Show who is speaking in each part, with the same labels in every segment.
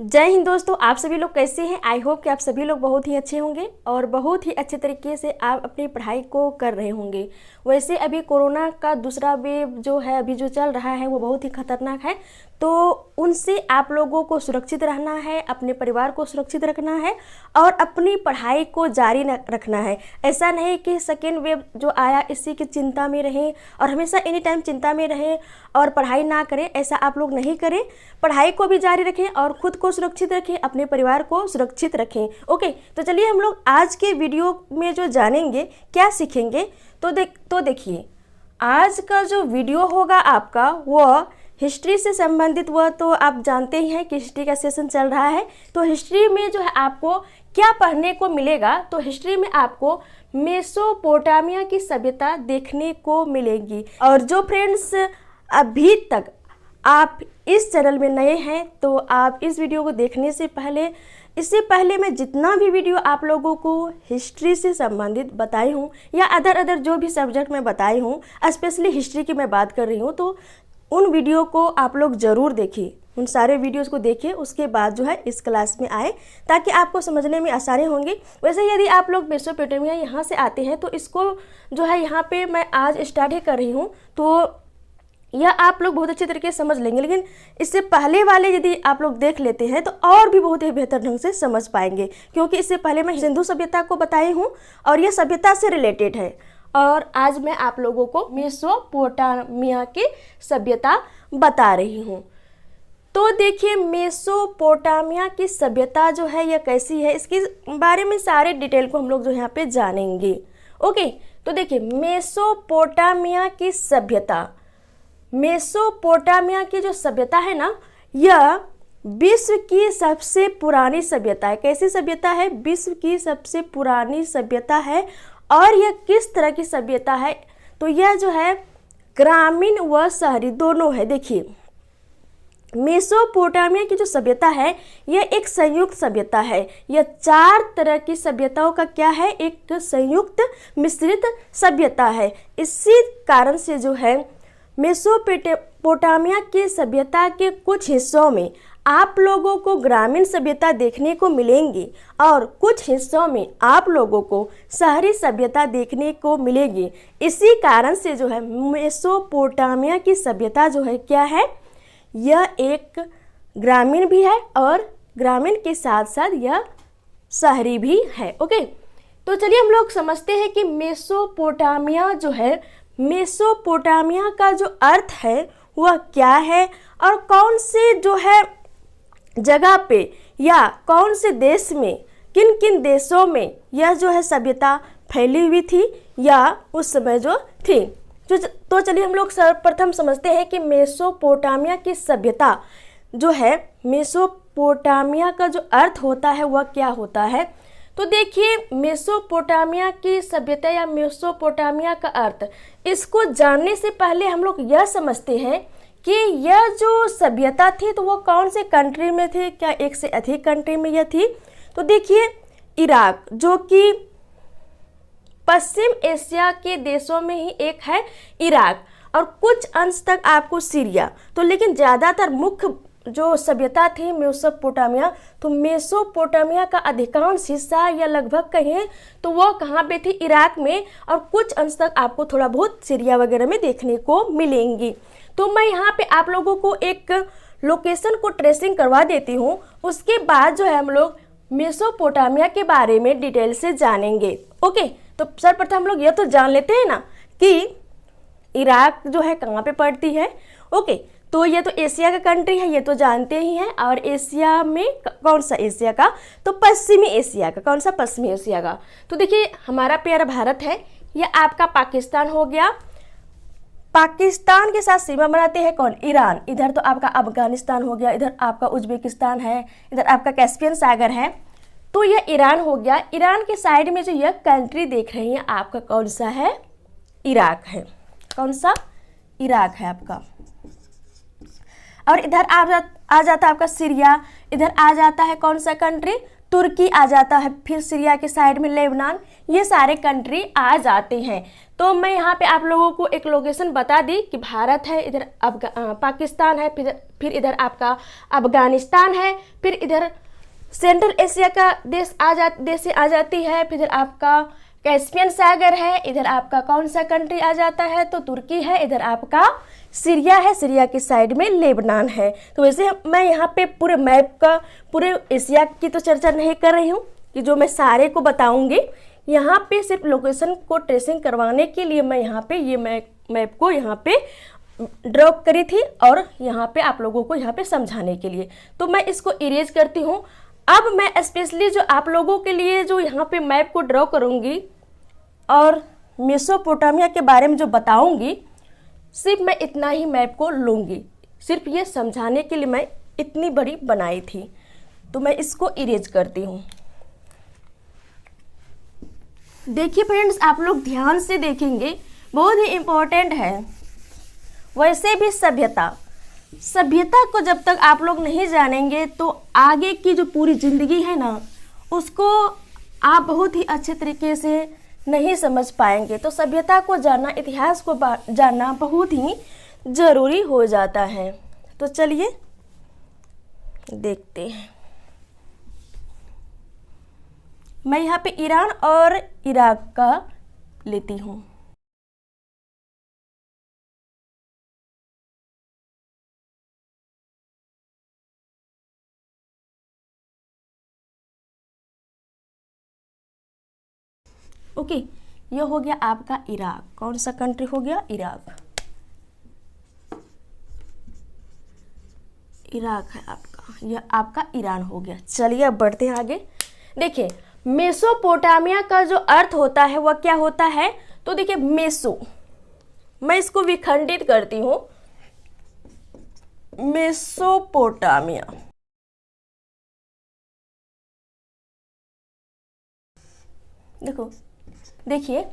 Speaker 1: जय हिंद दोस्तों, आप सभी लोग कैसे हैं। आई होप कि आप सभी लोग बहुत ही अच्छे होंगे और बहुत ही अच्छे तरीके से आप अपनी पढ़ाई को कर रहे होंगे। वैसे अभी कोरोना का दूसरा वेव जो है अभी जो चल रहा है वो बहुत ही खतरनाक है, तो उनसे आप लोगों को सुरक्षित रहना है, अपने परिवार को सुरक्षित रखना है और अपनी पढ़ाई को जारी रखना है। ऐसा नहीं कि सेकेंड वेव जो आया इसी की चिंता में रहें और हमेशा एनी टाइम चिंता में रहें और पढ़ाई ना करें। ऐसा आप लोग नहीं करें, पढ़ाई को भी जारी रखें और खुद को सुरक्षित रखें, अपने परिवार को सुरक्षित रखें। ओके, तो चलिए हम लोग आज के वीडियो में जो जानेंगे क्या सीखेंगे तो देखिए आज का जो वीडियो होगा आपका वो हिस्ट्री से संबंधित। वह तो आप जानते ही हैं कि हिस्ट्री का सेशन चल रहा है, तो हिस्ट्री में जो है आपको क्या पढ़ने को मिलेगा। तो हिस्ट्री में आपको मेसोपोटामिया की सभ्यता देखने को मिलेगी। और जो फ्रेंड्स अभी तक आप इस चैनल में नए हैं तो आप इस वीडियो को देखने से पहले, इससे पहले मैं जितना भी वीडियो आप लोगों को हिस्ट्री से संबंधित बताई हूँ या अदर जो भी सब्जेक्ट मैं बताई हूँ, स्पेशली हिस्ट्री की मैं बात कर रही हूँ, तो उन वीडियो को आप लोग ज़रूर देखिए। उन सारे वीडियोस को देखिए, उसके बाद जो है इस क्लास में आए ताकि आपको समझने में आसानी होंगी। वैसे यदि आप लोग मेसोपोटामिया यहाँ से आते हैं तो इसको जो है यहाँ पे मैं आज स्टार्ट ही कर रही हूँ, तो यह आप लोग बहुत अच्छे तरीके से समझ लेंगे। लेकिन इससे पहले वाले यदि आप लोग देख लेते हैं तो और भी बहुत ही बेहतर ढंग से समझ पाएंगे, क्योंकि इससे पहले मैं सिंधु सभ्यता को बताई हूँ और यह सभ्यता से रिलेटेड है। और आज मैं आप लोगों को मेसोपोटामिया की सभ्यता बता रही हूँ। तो देखिए मेसोपोटामिया की सभ्यता जो है यह कैसी है, इसके बारे में सारे डिटेल को हम लोग जो यहाँ पे जानेंगे। ओके, तो देखिए मेसोपोटामिया की सभ्यता, मेसोपोटामिया की जो सभ्यता है ना, यह विश्व की सबसे पुरानी सभ्यता है। कैसी सभ्यता है? विश्व की सबसे पुरानी सभ्यता है। और यह किस तरह की सभ्यता है? तो यह जो है ग्रामीण व शहरी दोनों है। देखिए मेसोपोटामिया की जो सभ्यता है यह एक संयुक्त सभ्यता है। यह 4 तरह की सभ्यताओं का क्या है? एक संयुक्त मिश्रित सभ्यता है। इसी कारण से जो है मेसोपोटामिया की सभ्यता के कुछ हिस्सों में आप लोगों को ग्रामीण सभ्यता देखने को मिलेंगी और कुछ हिस्सों में आप लोगों को शहरी सभ्यता देखने को मिलेगी। इसी कारण से जो है मेसोपोटामिया की सभ्यता जो है क्या है, यह एक ग्रामीण भी है और ग्रामीण के साथ साथ यह शहरी भी है। ओके, तो चलिए हम लोग समझते हैं कि मेसोपोटामिया जो है, मेसोपोटामिया का जो अर्थ है वह क्या है और कौन से जो है जगह पे या कौन से देश में, किन किन देशों में यह जो है सभ्यता फैली हुई थी या उस समय जो थी। तो चलिए हम लोग सर्वप्रथम समझते हैं कि मेसोपोटामिया की सभ्यता जो है, मेसोपोटामिया का जो अर्थ होता है वह क्या होता है। तो देखिए मेसोपोटामिया की सभ्यता या मेसोपोटामिया का अर्थ, इसको जानने से पहले हम लोग यह समझते हैं कि यह जो सभ्यता थी तो वो कौन से कंट्री में थी, क्या एक से अधिक कंट्री में यह थी। तो देखिए इराक जो कि पश्चिम एशिया के देशों में ही एक है इराक, और कुछ अंश तक आपको सीरिया। तो लेकिन ज़्यादातर मुख्य जो सभ्यता थी मेसोपोटामिया, तो मेसोपोटामिया का अधिकांश हिस्सा या लगभग कहें तो वो कहाँ पे थी, इराक में, और कुछ अंश तक आपको थोड़ा बहुत सीरिया वगैरह में देखने को मिलेंगी। तो मैं यहाँ पे आप लोगों को एक लोकेशन को ट्रेसिंग करवा देती हूँ, उसके बाद जो है हम लोग मेसोपोटामिया के बारे में डिटेल से जानेंगे। ओके, तो सर्वप्रथम हम लोग यह तो जान लेते हैं ना कि इराक जो है कहाँ पे पड़ती है। ओके, तो ये तो एशिया का कंट्री है, ये तो जानते ही हैं। और एशिया में कौन सा एशिया का? तो पश्चिमी एशिया का। कौन सा? पश्चिमी एशिया का। तो देखिए हमारा प्यारा भारत है, यह आपका पाकिस्तान हो गया। पाकिस्तान के साथ सीमा बनाते हैं कौन? ईरान। इधर तो आपका अफगानिस्तान हो गया, इधर आपका उज्बेकिस्तान है, इधर आपका कैस्पियन सागर है, तो यह ईरान हो गया। ईरान के साइड में जो यह कंट्री देख रही हैं आपका कौन सा है? इराक है। कौन सा? इराक है आपका। और इधर आ जाता है आपका सीरिया। इधर आ जाता है कौन सा कंट्री? तुर्की आ जाता है, फिर सीरिया के साइड में लेबनान, ये सारे कंट्री आ जाते हैं। तो मैं यहाँ पे आप लोगों को एक लोकेशन बता दी कि भारत है, इधर पाकिस्तान है, फिर इधर आपका अफगानिस्तान है, फिर इधर सेंट्रल एशिया का देश आ जाती है, फिर इधर आपका कैस्पियन सागर है, इधर आपका कौन सा कंट्री आ जाता है, तो तुर्की है, इधर आपका सीरिया है, सीरिया की साइड में लेबनान है। तो वैसे मैं यहाँ पे पूरे मैप का, पूरे एशिया की तो चर्चा नहीं कर रही हूँ कि जो मैं सारे को बताऊंगी, यहाँ पे सिर्फ लोकेशन को ट्रेसिंग करवाने के लिए मैं यहाँ पे ये मैप को यहाँ पे ड्रॉ करी थी और यहाँ पे आप लोगों को यहाँ पे समझाने के लिए। तो मैं इसको इरेज करती हूँ। अब मैं स्पेशली जो आप लोगों के लिए जो यहाँ पे मैप को ड्रॉ करूँगी और मेसोपोटामिया के बारे में जो बताऊँगी, सिर्फ मैं इतना ही मैप को लूँगी, सिर्फ ये समझाने के लिए मैं इतनी बड़ी बनाई थी। तो मैं इसको इरेज करती हूँ। देखिए फ्रेंड्स, आप लोग ध्यान से देखेंगे, बहुत ही इम्पोर्टेंट है। वैसे भी सभ्यता को जब तक आप लोग नहीं जानेंगे तो आगे की जो पूरी ज़िंदगी है ना, उसको आप बहुत ही अच्छे तरीके से नहीं समझ पाएंगे। तो सभ्यता को जानना, इतिहास को जानना बहुत ही ज़रूरी हो जाता है। तो चलिए देखते हैं। मैं यहाँ पे ईरान और इराक का लेती हूँ। ओके, ये हो गया आपका इराक। कौन सा कंट्री हो गया? इराक। इराक है आपका, यह आपका ईरान हो गया। चलिए अब बढ़ते हैं आगे। देखिए, मेसोपोटामिया का जो अर्थ होता है वह क्या होता है? तो देखिए, मेसो, मैं इसको विखंडित करती हूँ। मेसोपोटामिया, देखो, देखिए,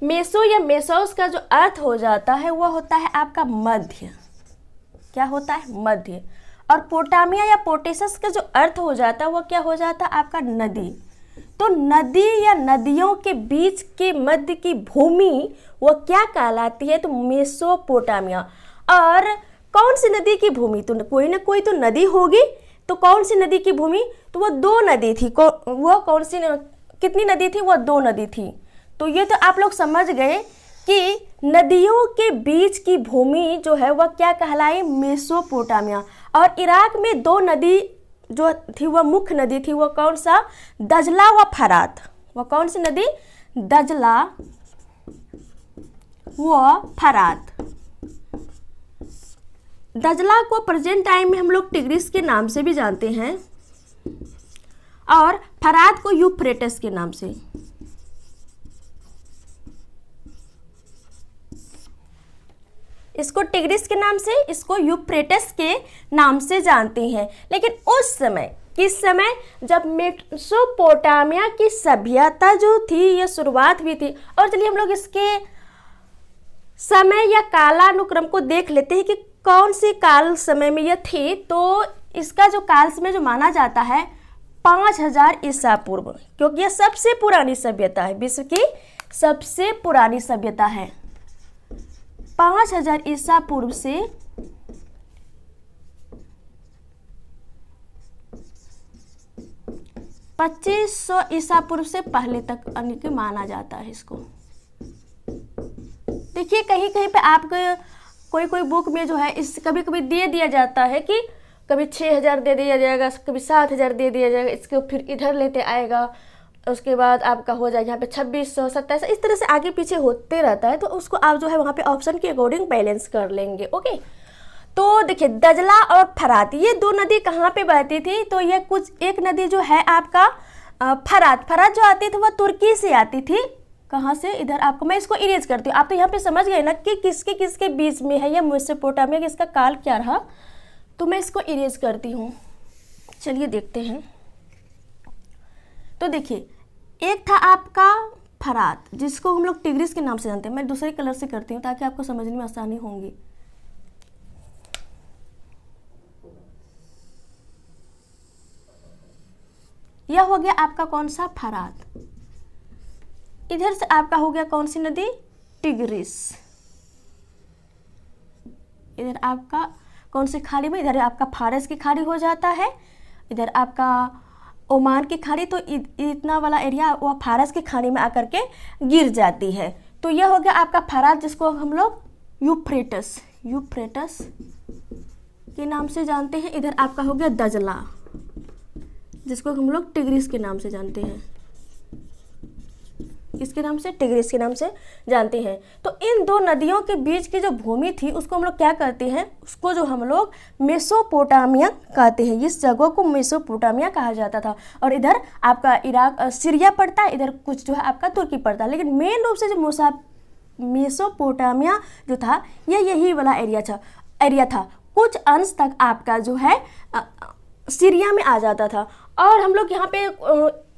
Speaker 1: मेसो या मेसोस का जो अर्थ हो जाता है वह होता है आपका मध्य। क्या होता है? मध्य। और पोटामिया या पोटेसस का जो अर्थ हो जाता है वह क्या हो जाता है? आपका नदी। तो नदी या नदियों के बीच के मध्य की भूमि वह क्या कहलाती है? तो मेसोपोटामिया। और कौन सी नदी की भूमि? तो कोई ना कोई तो नदी होगी। तो कौन सी नदी की भूमि? तो वह दो नदी थी। वह कौन सी, कितनी नदी थी? वह दो नदी थी। तो ये तो आप लोग समझ गए कि नदियों के बीच की भूमि जो है वह क्या कहलाई? मेसोपोटामिया। और इराक में दो नदी जो थी वह मुख्य नदी थी, वह कौन सा? दजला व फरात। वह कौन सी नदी? दजला व फरात। दजला को प्रेजेंट टाइम में हम लोग टिग्रिस के नाम से भी जानते हैं और फरात को यूफ्रेटस के नाम से। इसको टिग्रिस के नाम से, इसको यूफ्रेटस के नाम से जानते हैं। लेकिन उस समय, किस समय? जब मेसोपोटामिया की सभ्यता जो थी यह शुरुआत हुई थी। और चलिए हम लोग इसके समय या कालानुक्रम को देख लेते हैं कि कौन सी काल समय में यह थी। तो इसका जो काल समय जो माना जाता है 5000 ईसा पूर्व, क्योंकि यह सबसे पुरानी सभ्यता है, विश्व की सबसे पुरानी सभ्यता है। 5000 ईसा पूर्व से 2500 ईसा पूर्व से पहले तक के माना जाता है इसको। देखिए, कहीं कहीं पे आपको कोई बुक में जो है इस कभी कभी दे दिया जाता है कि कभी 6000 दे दिया जाएगा, कभी 7000 दे दिया जाएगा, इसको फिर इधर लेते आएगा, उसके बाद आपका हो जाएगा यहाँ पे 2600, 2700, इस तरह से आगे पीछे होते रहता है। तो उसको आप जो है वहाँ पे ऑप्शन के अकॉर्डिंग बैलेंस कर लेंगे। ओके, तो देखिए, दजला और फरात ये दो नदी कहाँ पे बहती थी? तो ये एक नदी जो है आपका फरात जो आती थी वह तुर्की से आती थी। कहाँ से? इधर आपको मैं इसको इरेज करती हूँ। आप तो यहाँ पे समझ गए ना कि किसके किसके बीच में है, या मेसोपोटामिया का इसका काल क्या रहा। तो मैं इसको इरेज करती हूँ। चलिए देखते हैं। तो देखिए, एक था आपका फरात, जिसको हम लोग टिग्रिस के नाम से जानते हैं। मैं दूसरे कलर से करती हूँ ताकि आपको समझने में आसानी होगी। यह हो गया आपका कौन सा, फरात। इधर से आपका हो गया कौन सी नदी, टिग्रिस। इधर आपका कौन सी खाड़ी में, इधर आपका फारस की खाड़ी हो जाता है, इधर आपका ओमान की खाड़ी, तो इतना वाला एरिया वो फारस की खाड़ी में आकर के गिर जाती है। तो यह हो गया आपका फरात, जिसको हम लोग यूफ्रेटस के नाम से जानते हैं। इधर आपका हो गया दजला, जिसको हम लोग टिग्रिस के नाम से जानते हैं, इसके नाम से, टिग्रिस के नाम से जानते हैं। तो इन दो नदियों के बीच की जो भूमि थी उसको हम लोग क्या कहते हैं, उसको जो हम लोग मेसोपोटामिया कहते हैं। इस जगह को मेसोपोटामिया कहा जाता था। और इधर आपका इराक सीरिया पड़ता है, इधर कुछ जो है आपका तुर्की पड़ता है, लेकिन मेन रूप से जो मेसोपोटामिया जो था यही वाला एरिया था। कुछ अंश तक आपका जो है सीरिया में आ जाता था। और हम लोग यहाँ पे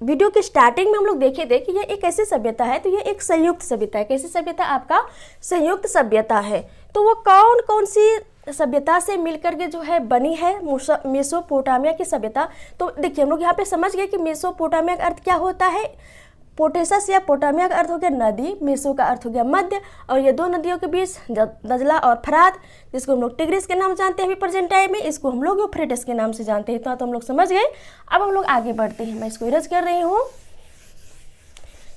Speaker 1: वीडियो की स्टार्टिंग में हम लोग देखे थे कि यह एक ऐसी सभ्यता है, तो यह एक संयुक्त सभ्यता है। कैसी सभ्यता, आपका संयुक्त सभ्यता है। तो वो कौन कौन सी सभ्यता से मिलकर के जो है बनी है मेसोपोटामिया की सभ्यता। तो देखिए हम लोग यहाँ पे समझ गए कि मेसोपोटामिया का अर्थ क्या होता है, पोटेसस या पोटामिया का अर्थ हो गया नदी, मेसो का अर्थ हो गया मध्य, और ये दो नदियों के बीच दजला और फरात, जिसको हम लोग टिग्रिस के नाम जानते हैं अभी प्रेजेंट टाइम में, इसको हम लोग यूफ्रेटस के नाम से जानते हैं। तो हम लोग समझ गए। अब हम लोग आगे बढ़ते हैं, मैं इसको इरेज कर रही हूँ।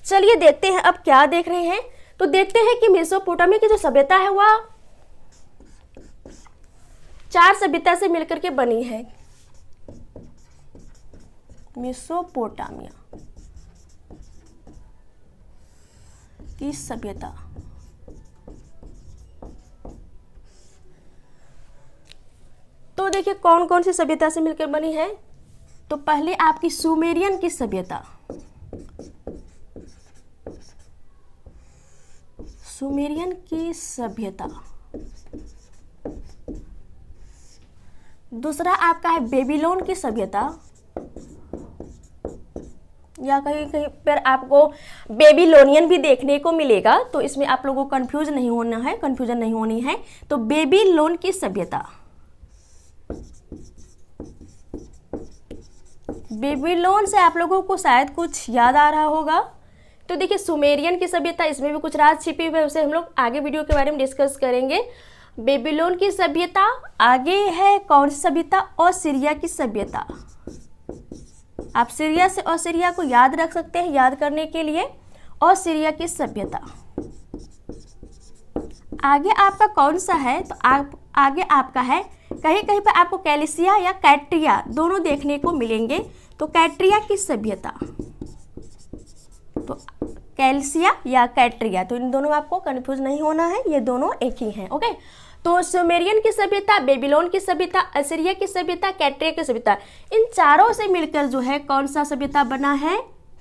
Speaker 1: चलिए देखते हैं अब क्या देख रहे हैं। तो देखते हैं कि मेसोपोटामिया की जो सभ्यता है वह 4 सभ्यता से मिलकर के बनी है। मेसोपोटामिया की सभ्यता, तो देखिए कौन कौन सी सभ्यता से मिलकर बनी है। तो पहले आपकी सुमेरियन की सभ्यता, सुमेरियन की सभ्यता। दूसरा आपका है बेबीलोन की सभ्यता, या कहीं कहीं पर आपको बेबीलोनियन भी देखने को मिलेगा, तो इसमें आप लोगों को कंफ्यूजन नहीं होनी है। तो बेबीलोन की सभ्यता, बेबीलोन से आप लोगों को शायद कुछ याद आ रहा होगा। तो देखिए सुमेरियन की सभ्यता, इसमें भी कुछ राज छिपी हुई है, उसे हम लोग आगे वीडियो के बारे में डिस्कस करेंगे। बेबीलोन की सभ्यता, आगे है कौन सी सभ्यता, असीरिया की सभ्यता। आप सीरिया से असीरिया को याद रख सकते हैं, याद करने के लिए असीरिया की सभ्यता। आगे आपका कौन सा है, तो आगे आपका है, कहीं कहीं पर आपको कैलिसिया या कैट्रिया दोनों देखने को मिलेंगे। तो कैट्रिया की सभ्यता, तो कैलिसिया या कैट्रिया, तो इन दोनों आपको कंफ्यूज नहीं होना है, ये दोनों एक ही हैं। ओके, तो सुमेरियन की सभ्यता, बेबीलोन की सभ्यता, असीरिया की सभ्यता, कैट्रिया की सभ्यता, इन चारों से मिलकर जो है कौन सा सभ्यता बना है,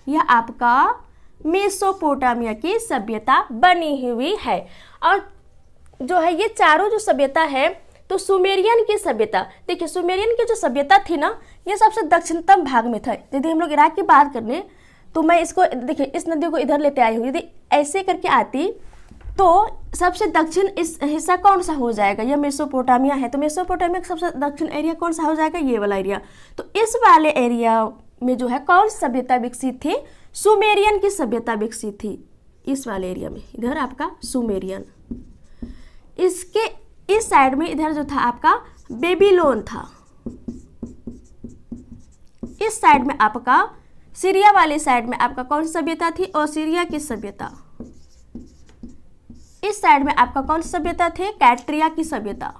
Speaker 1: यह आपका मेसोपोटामिया की सभ्यता बनी हुई है। और जो है ये चारों जो सभ्यता है, तो सुमेरियन की सभ्यता, देखिए सुमेरियन की जो सभ्यता थी ना, ये सबसे दक्षिणतम भाग में था। यदि हम लोग इराक की बात करें तो मैं इसको देखिए इस नदी को इधर लेते आई हूँ, यदि ऐसे करके आती तो सबसे दक्षिण इस हिस्सा कौन सा हो जाएगा, यह मेसोपोटामिया है। तो मेसोपोटामिया का सबसे दक्षिण एरिया कौन सा हो जाएगा, ये वाला एरिया। तो इस वाले एरिया में जो है कौन सी सभ्यता विकसित थी, सुमेरियन की सभ्यता विकसित थी। इस वाले एरिया में इधर आपका सुमेरियन, इसके इस साइड में इधर जो था आपका बेबीलोन था, इस साइड में आपका सीरिया वाली साइड में आपका कौन सी सभ्यता थी, असीरिया की सभ्यता। इस साइड में आपका कौन सी सभ्यता थे, कैट्रिया की सभ्यता।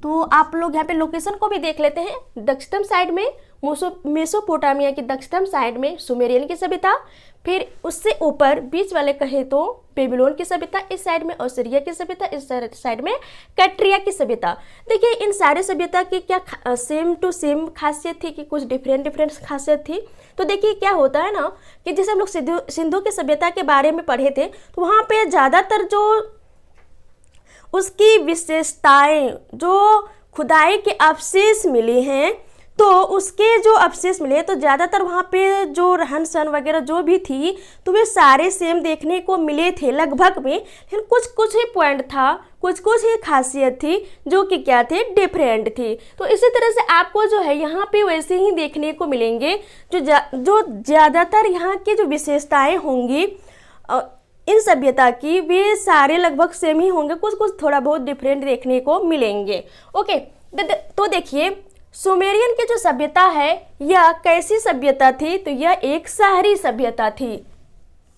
Speaker 1: तो आप लोग यहाँ पे लोकेशन को भी देख लेते हैं। दक्षिणतम साइड में मेसोपोटामिया की दक्षिणतम साइड में सुमेरियन की सभ्यता, फिर उससे ऊपर बीच वाले कहे तो बेबीलोन की सभ्यता, इस साइड में असीरिया की सभ्यता, इस साइड में कैट्रिया की सभ्यता। देखिए इन सारे सभ्यता की क्या सेम टू सेम खासियत थी कि कुछ डिफरेंट खासियत थी। तो देखिए क्या होता है ना कि जैसे हम लोग सिंधु की सभ्यता के बारे में पढ़े थे, तो वहाँ पे ज़्यादातर जो उसकी विशेषताएं, जो खुदाई के अवशेष मिले हैं, तो उसके जो अवशेष मिले तो ज़्यादातर वहाँ पे जो रहन सहन वगैरह जो भी थी तो वे सारे सेम देखने को मिले थे लगभग में, लेकिन कुछ कुछ ही पॉइंट था, कुछ कुछ ही खासियत थी जो कि क्या थे, डिफरेंट थी। तो इसी तरह से आपको जो है यहाँ पे वैसे ही देखने को मिलेंगे जो ज़्यादातर यहाँ की जो विशेषताएँ होंगी इन सभ्यता की वे सारे लगभग सेम ही होंगे, कुछ कुछ थोड़ा बहुत डिफरेंट देखने को मिलेंगे। ओके, तो देखिए सुमेरियन की जो सभ्यता है यह कैसी सभ्यता थी, तो यह एक शहरी सभ्यता थी।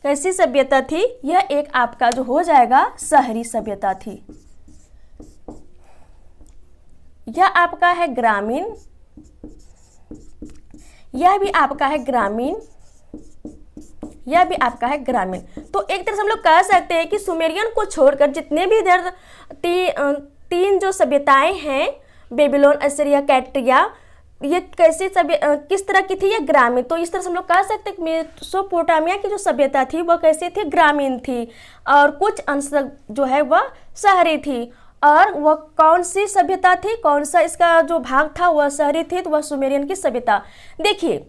Speaker 1: कैसी सभ्यता थी, यह एक आपका जो हो जाएगा शहरी सभ्यता थी। यह आपका है ग्रामीण, यह भी आपका है ग्रामीण, यह भी आपका है ग्रामीण। तो एक तरह से हम लोग कह सकते हैं कि सुमेरियन को छोड़कर जितने भी इधर तीन जो सभ्यताएं हैं, बेबीलोन, असीरिया, कैक्ट्रिया, ये कैसी किस तरह की थी, ये ग्रामीण। तो इस तरह से हम लोग कह सकते हैं कि मेसोपोटामिया की जो सभ्यता थी वह कैसी थी, ग्रामीण थी, और कुछ अंश जो है वह शहरी थी। और वह कौन सी सभ्यता थी, कौन सा इसका जो भाग था वह शहरी थी, तो वह सुमेरियन की सभ्यता। देखिए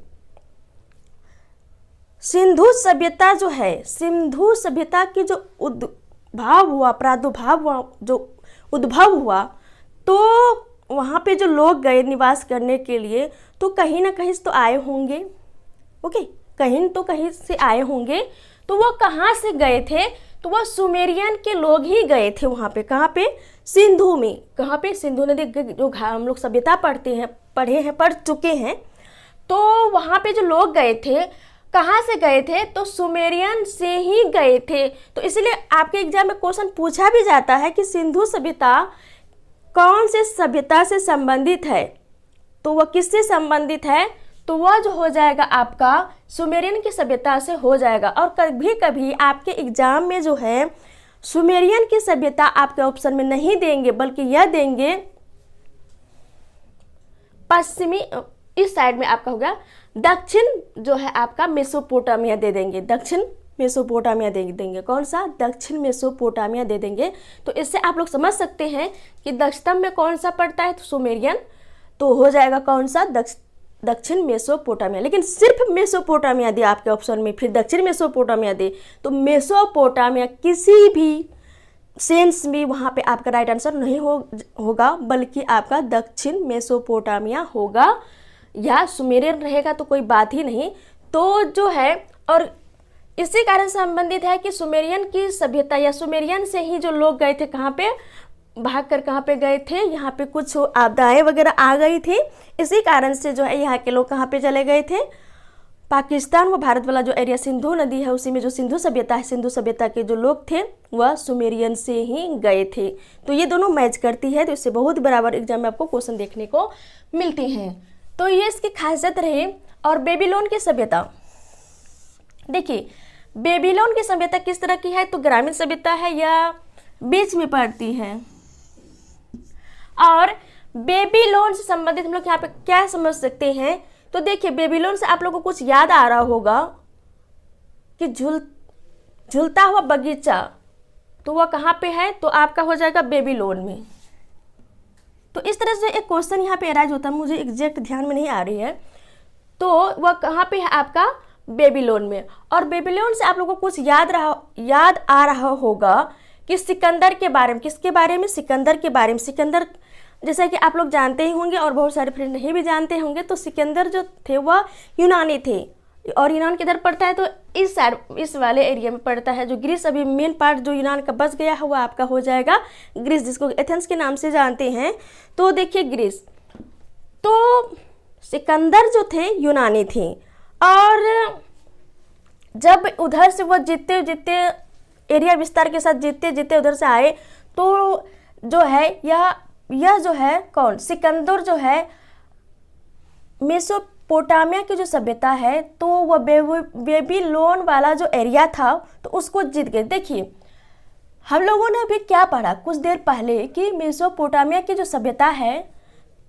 Speaker 1: सिंधु सभ्यता जो है, सिंधु सभ्यता की जो उद्भव हुआ, प्रादुर्भाव हुआ, जो उद्भव हुआ, तो वहाँ पे जो लोग गए निवास करने के लिए तो कहीं ना कहीं से तो आए होंगे। ओके, कहीं तो कहीं से आए होंगे। तो वो कहाँ से गए थे, तो वह सुमेरियन के लोग ही गए थे वहाँ पे। कहाँ पे, सिंधु में। कहाँ पे, सिंधु नदी जो हम लोग सभ्यता पढ़ चुके हैं। तो वहाँ पे जो लोग गए थे, कहाँ से गए थे, तो सुमेरियन से ही गए थे। तो इसलिए आपके एग्जाम में क्वेश्चन पूछा भी जाता है कि सिंधु सभ्यता कौन से सभ्यता से संबंधित है, तो वह किससे संबंधित है, तो वह जो हो जाएगा आपका सुमेरियन की सभ्यता से हो जाएगा। और कभी कभी आपके एग्जाम में जो है सुमेरियन की सभ्यता आपके ऑप्शन में नहीं देंगे, बल्कि यह देंगे पश्चिमी, इस साइड में आपका होगा दक्षिण जो है आपका मेसोपोटामिया दे देंगे, दक्षिण मेसोपोटामिया दे देंगे। कौन सा, दक्षिण मेसोपोटामिया दे देंगे। तो इससे आप लोग समझ सकते हैं कि दक्षिण में कौन सा पड़ता है, तो सुमेरियन, तो हो जाएगा कौन सा, दक्षिण मेसोपोटामिया। लेकिन सिर्फ मेसोपोटामिया दे आपके ऑप्शन में, फिर दक्षिण मेसोपोटामिया दे, तो मेसोपोटामिया किसी भी सेंस में वहाँ पे आपका राइट आंसर नहीं होगा, बल्कि आपका दक्षिण मेसोपोटामिया होगा, या सुमेरियन रहेगा तो कोई बात ही नहीं। तो जो है, और इसी कारण से संबंधित है कि सुमेरियन की सभ्यता या सुमेरियन से ही जो लोग गए थे, कहाँ पे भाग कर कहाँ पे गए थे, यहाँ पे कुछ आपदाएं वगैरह आ गई थी, इसी कारण से जो है यहाँ के लोग कहाँ पे चले गए थे, पाकिस्तान व भारत वाला जो एरिया सिंधु नदी है उसी में जो सिंधु सभ्यता है, सिंधु सभ्यता के जो लोग थे वह सुमेरियन से ही गए थे। तो ये दोनों मैच करती है, तो इससे बहुत बराबर एग्जाम में आपको क्वेश्चन देखने को मिलते हैं। तो ये इसकी खासियत रही। और बेबीलोन की सभ्यता, देखिए बेबीलोन की सभ्यता किस तरह की है, तो ग्रामीण सभ्यता है या बीच में पड़ती है। और बेबीलोन से संबंधित हम लोग यहाँ पे क्या समझ सकते हैं, तो देखिए बेबीलोन से आप लोगों को कुछ याद आ रहा होगा कि झूलता हुआ बगीचा, तो वह कहाँ पे है, तो आपका हो जाएगा बेबीलोन में। तो इस तरह से एक क्वेश्चन यहाँ पे अराइज होता है, मुझे एग्जैक्ट ध्यान में नहीं आ रही है, तो वह कहाँ पे है आपका बेबीलोन में। और बेबीलोन से आप लोगों को कुछ याद आ रहा होगा कि सिकंदर के बारे में, किसके बारे में, सिकंदर के बारे में। सिकंदर जैसा कि आप लोग जानते ही होंगे और बहुत सारे फ्रेंड नहीं भी जानते होंगे, तो सिकंदर जो थे वह यूनानी थे। और यूनान किधर पड़ता है, तो इस साइड, इस वाले एरिया में पड़ता है। जो ग्रीस अभी मेन पार्ट जो यूनान का बच गया है वह आपका हो जाएगा ग्रीस, जिसको एथेंस के नाम से जानते हैं। तो देखिए ग्रीस, तो सिकंदर जो थे यूनानी थे, और जब उधर से वो जीतते एरिया विस्तार के साथ जीतते उधर से आए, तो जो है यह जो है कौन, सिकंदर जो है मेसोपोटामिया की जो सभ्यता है, तो वह बेबीलोन वाला जो एरिया था तो उसको जीत गए। देखिए हम लोगों ने अभी क्या पढ़ा कुछ देर पहले कि मेसोपोटामिया की जो सभ्यता है,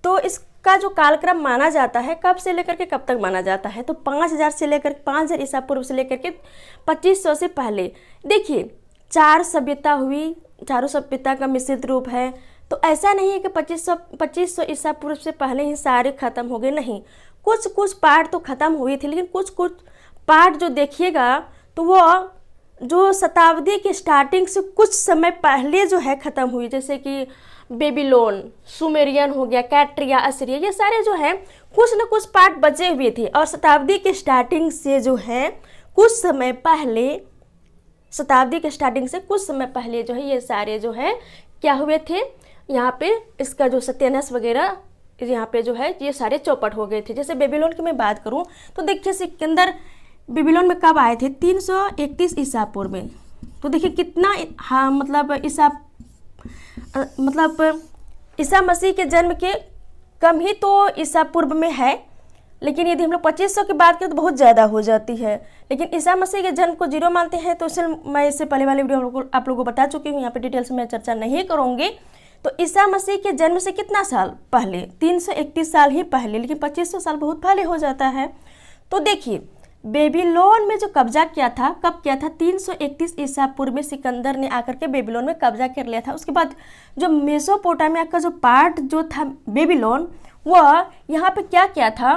Speaker 1: तो इसका जो कालक्रम माना जाता है कब से लेकर के कब तक माना जाता है, तो 5000 से लेकर 5000 ईसा पूर्व से लेकर के 2500 से पहले। देखिए चार सभ्यता हुई, चारों सभ्यता का मिश्रित रूप है, तो ऐसा नहीं है कि 2500 ईसा पूर्व से पहले ही सारे ख़त्म हो गए, नहीं, कुछ कुछ पार्ट तो ख़त्म हुए थे, लेकिन कुछ कुछ पार्ट जो देखिएगा तो वो जो शताब्दी की स्टार्टिंग से कुछ समय पहले जो है ख़त्म हुई, जैसे कि बेबीलोन, सुमेरियन हो गया, कैट्रिया, असीरिया, ये सारे जो है कुछ न कुछ पार्ट बचे हुए थे। और शताब्दी की स्टार्टिंग से जो है कुछ समय पहले, शताब्दी के स्टार्टिंग से कुछ समय पहले जो है ये सारे जो है क्या हुए थे, यहाँ पे इसका जो सत्यानाश वगैरह यहाँ पे जो है ये सारे चौपट हो गए थे। जैसे बेबीलोन की मैं बात करूँ तो देखिए सिकंदर बेबीलोन में कब आए थे, 331 ईसा पूर्व में। तो देखिए कितना, हाँ मतलब ईसा मसीह के जन्म के कम ही तो ईसा पूर्व में है, लेकिन यदि हम लोग 2500 की बात करें तो बहुत ज़्यादा हो जाती है। लेकिन ईसा मसीह के जन्म को 0 मानते हैं, तो इसलिए मैं इससे पहले वाले वीडियो आप लोगों को बता चुकी हूँ, यहाँ पे डिटेल से मैं चर्चा नहीं करूँगी। तो ईसा मसीह के जन्म से कितना साल पहले, 331 साल ही पहले, लेकिन 2500 साल बहुत पहले हो जाता है। तो देखिए बेबीलोन में जो कब्जा किया था, कब किया था, 331 ईसा पूर्व में सिकंदर ने आकर के बेबीलोन में कब्जा कर लिया था। उसके बाद जो मेसोपोटामिया का जो पार्ट जो था बेबीलोन, वह यहाँ पे क्या किया था,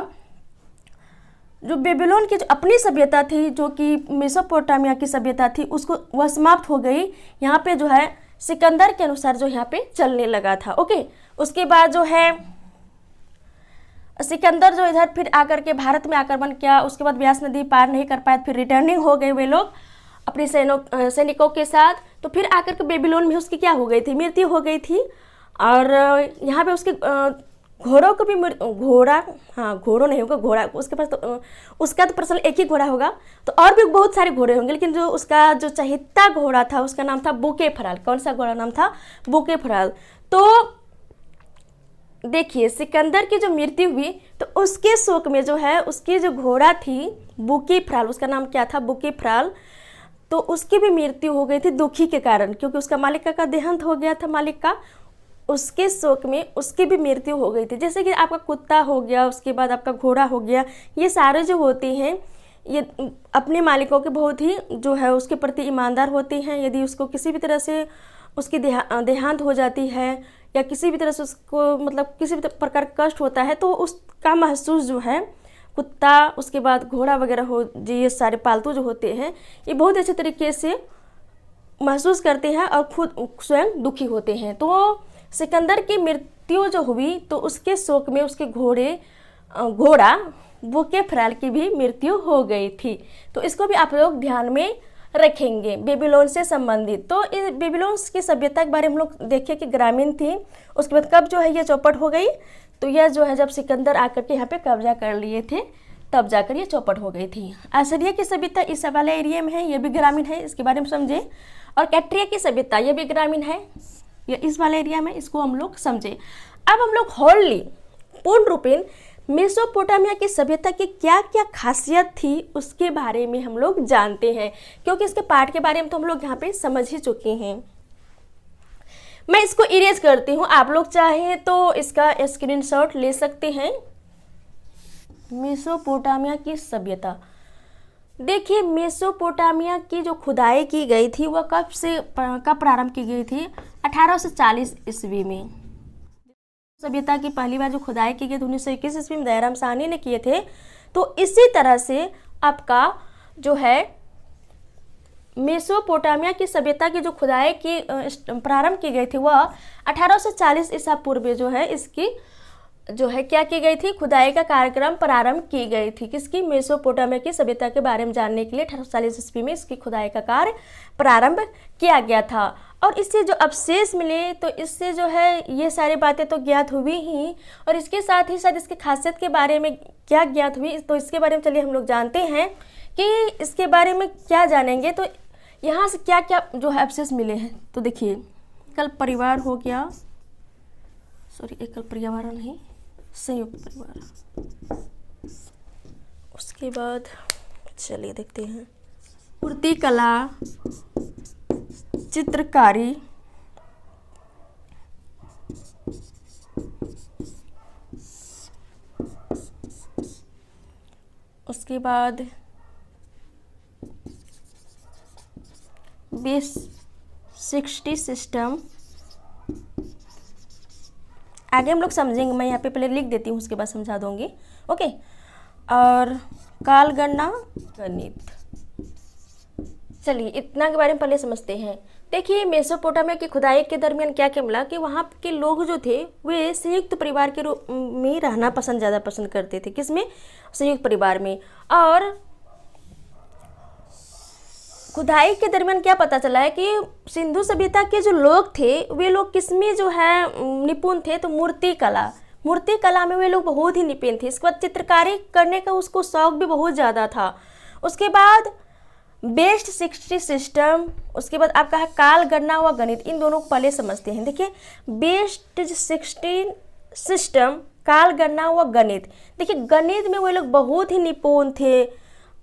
Speaker 1: जो बेबीलोन की जो अपनी सभ्यता थी, जो कि मेसोपोटामिया की सभ्यता थी, उसको वह समाप्त हो गई। यहाँ पे जो है सिकंदर के अनुसार जो यहाँ पे चलने लगा था। ओके, उसके बाद जो है सिकंदर जो इधर फिर आकर के भारत में आक्रमण किया, उसके बाद व्यास नदी पार नहीं कर पाए, फिर रिटर्निंग हो गए वे लोग अपने सैनिकों के साथ। तो फिर आकर के बेबीलोन में उसकी क्या हो गई थी, मृत्यु हो गई थी। और यहाँ पे उसके घोड़ों को भी, घोड़ा, हाँ घोड़ों नहीं होगा, घोड़ा उसके पास तो उसका तो पर्सनल एक ही घोड़ा होगा, तो और भी बहुत सारे घोड़े होंगे, लेकिन जो उसका जो चहेता घोड़ा था उसका नाम था बुकेफराल। कौन सा घोड़ा नाम था, बुकेफराल। तो देखिए सिकंदर की जो मृत्यु हुई तो उसके शोक में जो है उसकी जो घोड़ा थी बुकेफराल, उसका नाम क्या था, बुकेफराल, तो उसकी भी मृत्यु हो गई थी दुखी के कारण, क्योंकि उसका मालिक का देहांत हो गया था, मालिक का, उसके शोक में उसकी भी मृत्यु हो गई थी। जैसे कि आपका कुत्ता हो गया, उसके बाद आपका घोड़ा हो गया, ये सारे जो होते हैं ये अपने मालिकों के बहुत ही जो है उसके प्रति ईमानदार होते हैं। यदि उसको किसी भी तरह से उसकी देहांत हो जाती है या किसी भी तरह से उसको मतलब किसी भी प्रकार का कष्ट होता है, तो उसका महसूस जो है कुत्ता, उसके बाद घोड़ा वगैरह हो, ये सारे पालतू जो होते हैं ये बहुत अच्छे तरीके से महसूस करते हैं और खुद स्वयं दुखी होते हैं। तो सिकंदर की मृत्यु जो हुई तो उसके शोक में उसके घोड़ा बुकेफराल की भी मृत्यु हो गई थी। तो इसको भी आप लोग ध्यान में रखेंगे बेबीलोन से संबंधित। तो इस बेबीलोन की सभ्यता के बारे में हम लोग देखें कि ग्रामीण थी, उसके बाद कब जो है ये चौपट हो गई, तो यह जो है जब सिकंदर आकर के यहाँ पे कब्जा कर लिए थे तब जाकर ये चौपट हो गई थी। असीरिया की सभ्यता इस वाले एरिया में है, ये भी ग्रामीण है, इसके बारे में समझे। और कैट्रिया की सभ्यता ये भी ग्रामीण है, ये इस वाले एरिया में, इसको हम लोग समझे। अब हम लोग होली पूर्ण रूपेण मेसोपोटामिया की सभ्यता की क्या क्या खासियत थी उसके बारे में हम लोग जानते हैं, क्योंकि इसके पार्ट के बारे में तो हम लोग यहाँ पे समझ ही चुके हैं। मैं इसको इरेज करती हूँ, आप लोग चाहें तो इसका स्क्रीनशॉट ले सकते हैं। मेसोपोटामिया की सभ्यता, देखिए मेसोपोटामिया की जो खुदाई की गई थी वह कब प्रारंभ की गई थी, 1840 ईस्वी में। सभ्यता की पहली बार जो खुदाई की गई थी 1921 ईस्वी में दयाराम साहनी ने किए थे। तो इसी तरह से आपका जो है मेसोपोटामिया की सभ्यता की जो खुदाई की प्रारंभ की गई थी वह 1840 ईसा पूर्व जो है इसकी जो है क्या की गई थी, खुदाई का कार्यक्रम प्रारंभ की गई थी। किसकी, मेसोपोटामिया की सभ्यता के बारे में जानने के लिए 1840 ईस्वी में इसकी खुदाई का कार्य प्रारंभ किया गया था। और इससे जो अवशेष मिले तो इससे जो है ये सारी बातें तो ज्ञात हुई ही, और इसके साथ ही साथ इसकी खासियत के बारे में क्या ज्ञात हुई, तो इसके बारे में चलिए हम लोग जानते हैं कि इसके बारे में क्या जानेंगे। तो यहाँ से क्या क्या जो है अवशेष मिले हैं, तो देखिए कल्प परिवार हो गया, सॉरी एकल परिवार नहीं, संयुक्त परिवार। उसके बाद चलिए देखते हैं मूर्ति कला, चित्रकारी, उसके बाद बेस 60 सिस्टम, आगे हम लोग समझेंगे, मैं यहाँ पे पहले लिख देती हूँ, उसके बाद समझा दूँगी। ओके, और कालगणना गणित, चलिए इतना के बारे में पहले समझते हैं। देखिए मेसोपोटामिया की खुदाई के दरमियान क्या क्या मिला कि वहाँ के लोग जो थे वे संयुक्त परिवार के रूप में रहना ज़्यादा पसंद करते थे। किसमें? संयुक्त परिवार में। और खुदाई के दरमियान क्या पता चला है कि सिंधु सभ्यता के जो लोग थे वे लोग किसमें जो है निपुण थे, तो मूर्ति कला में वे लोग बहुत ही निपुण थे। इसके बाद चित्रकारी करने का उसको शौक भी बहुत ज़्यादा था। उसके बाद बेस्ट 60 सिस्टम, उसके बाद आपका है काल गणना व गणित, इन दोनों को पहले समझते हैं। देखिए बेस्ट 60 सिस्टम, काल गणना व गणित। देखिए गणित में वो लोग बहुत ही निपुण थे।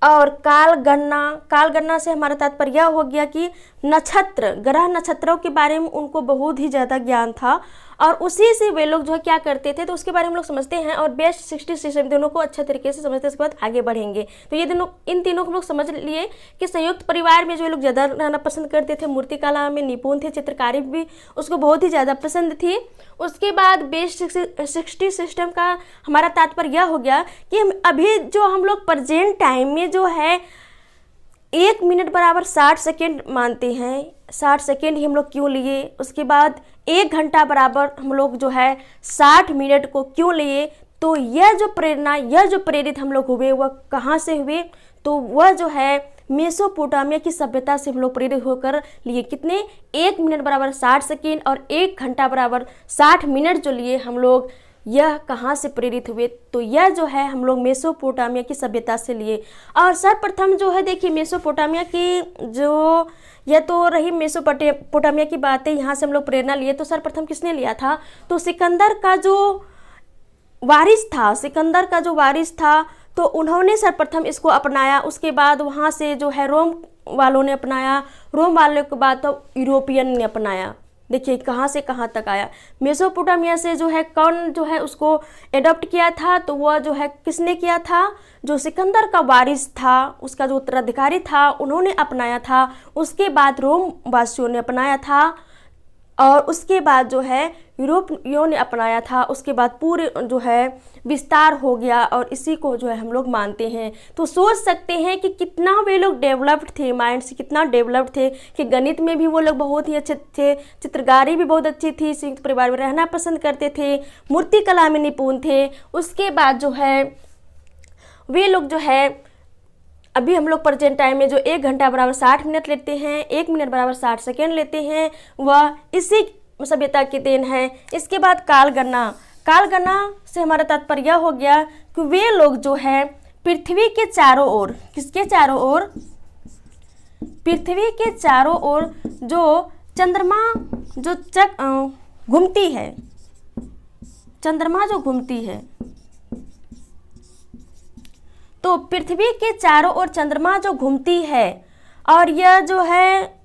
Speaker 1: और काल गणना से हमारा तात्पर्य हो गया कि नक्षत्र, ग्रह नक्षत्रों के बारे में उनको बहुत ही ज़्यादा ज्ञान था और उसी से वे लोग जो है क्या करते थे, तो उसके बारे में हम लोग समझते हैं। और बेस्ट 60 सिस्टम दोनों को अच्छे तरीके से समझते हैं, उसके बाद आगे बढ़ेंगे। तो ये दोनों, इन तीनों को लोग समझ लिए कि संयुक्त परिवार में जो लोग ज़्यादा रहना पसंद करते थे, मूर्ति कला में निपुण थे, चित्रकारी भी उसको बहुत ही ज़्यादा पसंद थी। उसके बाद बेस्ट 60 सिस्टम का हमारा तात्पर्य हो गया कि अभी जो हम लोग प्रेजेंट टाइम में जो है 1 मिनट बराबर 60 सेकेंड मानते हैं, 60 सेकेंड ही हम लोग क्यों लिए। उसके बाद 1 घंटा बराबर हम लोग जो है 60 मिनट को क्यों लिए। तो यह जो प्रेरणा, यह जो प्रेरित हम लोग हुए वह कहाँ से हुए, तो वह जो है मेसोपोटामिया की सभ्यता से हम लोग प्रेरित होकर लिए। कितने? 1 मिनट बराबर 60 सेकेंड और 1 घंटा बराबर 60 मिनट जो लिए हम लोग, यह कहाँ से प्रेरित हुए, तो यह जो है हम लोग मेसोपोटामिया की सभ्यता से लिए। और सर्वप्रथम जो है देखिए मेसोपोटामिया की जो, यह तो रही मेसोपोटामिया की बातें, यहाँ से हम लोग प्रेरणा लिए। तो सर्वप्रथम किसने लिया था, तो सिकंदर का जो वारिस था, तो उन्होंने सर्वप्रथम इसको अपनाया। उसके बाद वहाँ से जो है रोम वालों ने अपनाया, रोम वालों के बाद तो यूरोपियन ने अपनाया। देखिए कहाँ से कहाँ तक आया। मेसोपोटामिया से जो है कौन जो है उसको एडॉप्ट किया था, तो वह जो है किसने किया था, जो सिकंदर का वारिस था, उसका जो उत्तराधिकारी था, उन्होंने अपनाया था। उसके बाद रोम वासियों ने अपनाया था और उसके बाद जो है यूरोपियों ने अपनाया था। उसके बाद पूरे जो है विस्तार हो गया और इसी को जो है हम लोग मानते हैं। तो सोच सकते हैं कि कितना वे लोग डेवलप्ड थे, माइंड से कितना डेवलप्ड थे कि गणित में भी वो लोग बहुत ही अच्छे थे, चित्रकारी भी बहुत अच्छी थी, संयुक्त परिवार में रहना पसंद करते थे, मूर्ति कला में निपुण थे। उसके बाद जो है वे लोग जो है अभी हम लोग प्रेजेंट टाइम में जो 1 घंटा बराबर 60 मिनट लेते हैं, 1 मिनट बराबर 60 सेकेंड लेते हैं, वह इसी सभ्यता की देन है। इसके बाद कालगणना से हमारा तात्पर्य हो गया कि वे लोग जो है पृथ्वी के चारों ओर, किसके चारों ओर, पृथ्वी के चारों ओर जो चंद्रमा जो घूमती है, चंद्रमा जो घूमती है, तो पृथ्वी के चारों ओर चंद्रमा जो घूमती है और यह जो है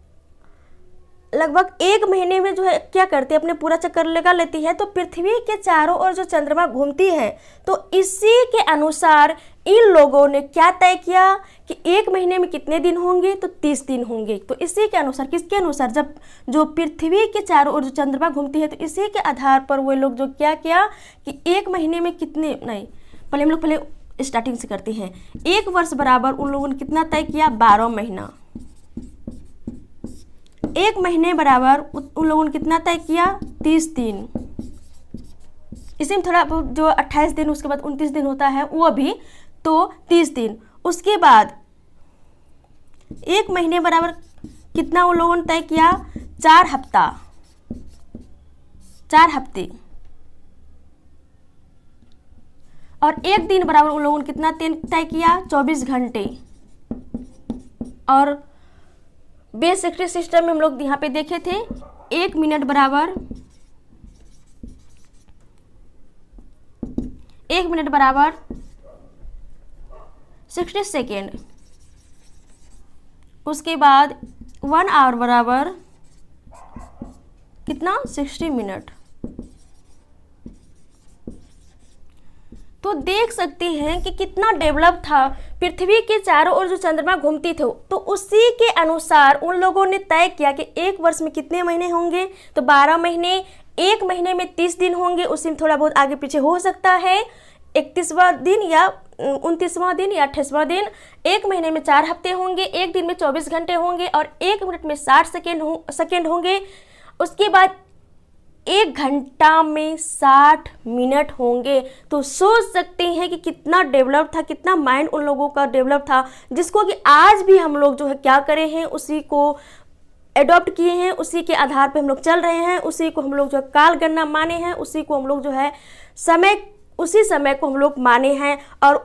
Speaker 1: लगभग 1 महीने में जो है क्या करती है, अपने पूरा चक्कर लगा लेती है। तो पृथ्वी के चारों ओर जो चंद्रमा घूमती है, तो इसी के अनुसार इन लोगों ने क्या तय किया कि 1 महीने में कितने दिन होंगे, तो 30 दिन होंगे। तो इसी के अनुसार, किसके अनुसार, जब जो पृथ्वी के चारों ओर जो चंद्रमा घूमती है, तो इसी के आधार पर वो लोग जो क्या किया कि 1 महीने में कितने, नहीं पहले हम लोग पहले स्टार्टिंग से करते हैं। 1 वर्ष बराबर उन लोगों ने कितना तय किया, 12 महीना। 1 महीने बराबर उन लोगों ने कितना तय किया, 30 दिन। इसी में थोड़ा जो 28 दिन, उसके बाद 29 दिन होता है वो भी, तो 30 दिन। उसके बाद 1 महीने बराबर कितना उन लोगों ने तय किया, 4 हफ्ता, 4 हफ्ते। और 1 दिन बराबर उन लोगों ने कितना तय किया, 24 घंटे। और बेस 60 सिस्टम में हम लोग यहाँ पे देखे थे 1 मिनट बराबर 60 सेकेंड। उसके बाद 1 आवर बराबर कितना, 60 मिनट। तो देख सकते हैं कि कितना डेवलप था। पृथ्वी के चारों ओर जो चंद्रमा घूमती थे, तो उसी के अनुसार उन लोगों ने तय किया कि 1 वर्ष में कितने महीने होंगे, तो 12 महीने। एक महीने में 30 दिन होंगे, उसी में थोड़ा बहुत आगे पीछे हो सकता है, 31वां दिन या 29वां दिन या 28वां दिन। एक महीने में 4 हफ्ते होंगे, एक दिन में 24 घंटे होंगे और 1 मिनट में 60 सेकेंड होंगे। उसके बाद 1 घंटा में 60 मिनट होंगे। तो सोच सकते हैं कि कितना डेवलप था, कितना माइंड उन लोगों का डेवलप था, जिसको कि आज भी हम लोग जो है क्या करे हैं, उसी को एडॉप्ट किए हैं, उसी के आधार पे हम लोग चल रहे हैं, उसी को हम लोग जो है काल गणना माने हैं, उसी को हम लोग जो है उसी समय को हम लोग माने हैं। और